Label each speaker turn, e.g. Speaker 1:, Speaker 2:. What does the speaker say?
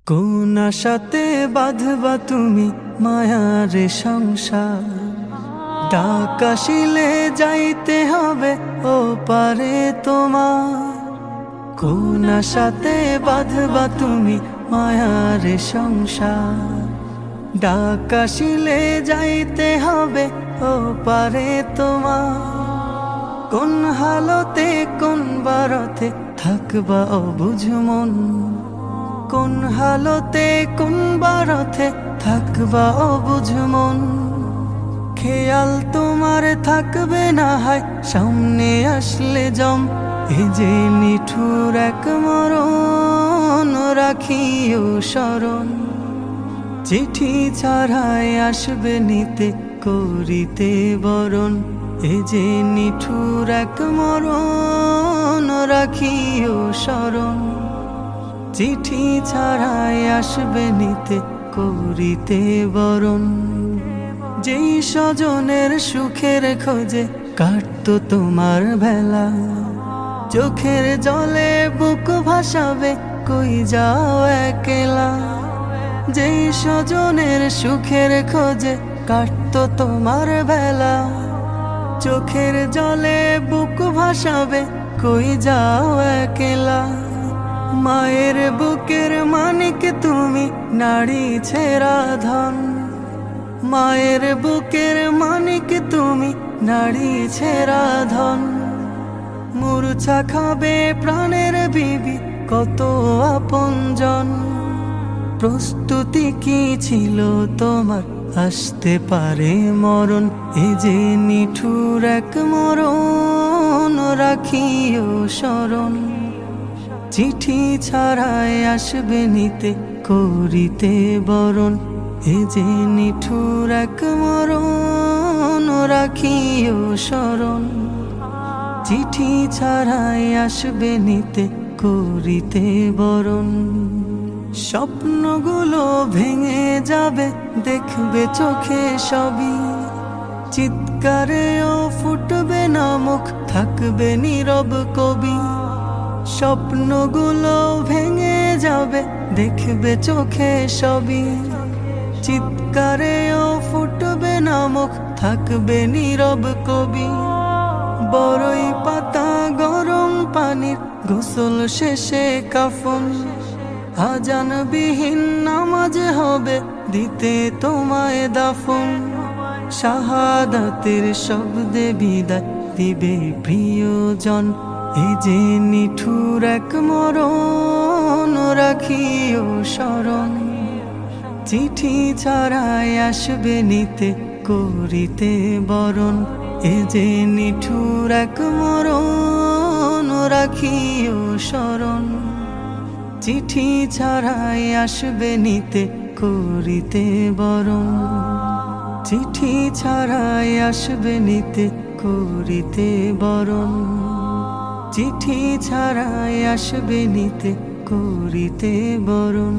Speaker 1: কোন আশাতে বাঁধবা তুমি মায়ার সংসার, ডাক আসিলে যাইতে হবে ও পারে তোমার। কোন আশাতে বাঁধবা তুমি মায়ার সংসার, ডাক আসিলে যাইতে হবে ও পারে তোমার। কোন হালতে কোন বারতে থাকবা অবুঝ মন, কোন হালতে কোন বারতে থাকবা অবুঝ মন। খেয়াল তোমার থাকবে না হয় সামনে আসলে জম, এ যে নিঠুর এক মরণ রাখিও স্মরণ। চিঠি ছাড়াই আসবে নিতে করিতে বরণ, এ যে নিঠুর এক মরণ রাখিও স্মরণ। চিঠি ছাড়াই আসবে নিতে করিতে বরণ। যেই স্বজনের সুখের খোঁজে কাটতো তোমার বেলা, চোখের জলে বুক ভাসাবে কই যাও একলা। যেই স্বজনের সুখের খোঁজে কাটতো তোমার বেলা, চোখের জলে বুক ভাসাবে কই যাও একলা। মায়ের বুকের মানিক তুমি নারী ছেঁড়া ধন, মায়ের বুকের মানিক তুমি নারী ছেঁড়া ধন। মূর্ছা খাবে প্রাণের বিবি কত আপনজন, প্রস্তুতি কি ছিল তোমার আসতে পারে মরণ। এ যে নিঠুর এক মরণ রাখিও স্মরণ। চিঠি ছাড়াই আসবে নিতে করিতে বরণ, এ যে নিঠুর এক মরণ রাখিও স্মরণ। চিঠি ছাড়াই আসবে নিতে করিতে বরণ। স্বপ্নগুলো ভেঙে যাবে দেখবে চোখে সবই, চিৎকারেও ফুটবে না মুখ থাকবে নীরব কবি। স্বপ্নগুলো ভেঙে যাবে দেখবে চোখে সবই, চিৎকারেও ফুটবে না মুখ থাকবে নীরব কবি। বড়ই পাতা গরম পানির গোসল শেষে কাফন, আজানবিহীন নামাজ হবে দিতে তোমায় দাফন। শাহাদাতের শব্দে বিদায় দিবে প্রিয়জন, এই যে নিঠুর এক মরণ রাখিও স্মরণ। চিঠি ছাড়াই আসবে নিতে করিতে বরণ, এ যে নিঠুর এক মরণ রাখিও স্মরণ। চিঠি ছাড়াই আসবে নিতে করিতে বরণ, চিঠি ছাড়াই আসবে নিতে করিতে বরণ। চিঠি ছাড়াই আসবে নিতে করিতে বরণ।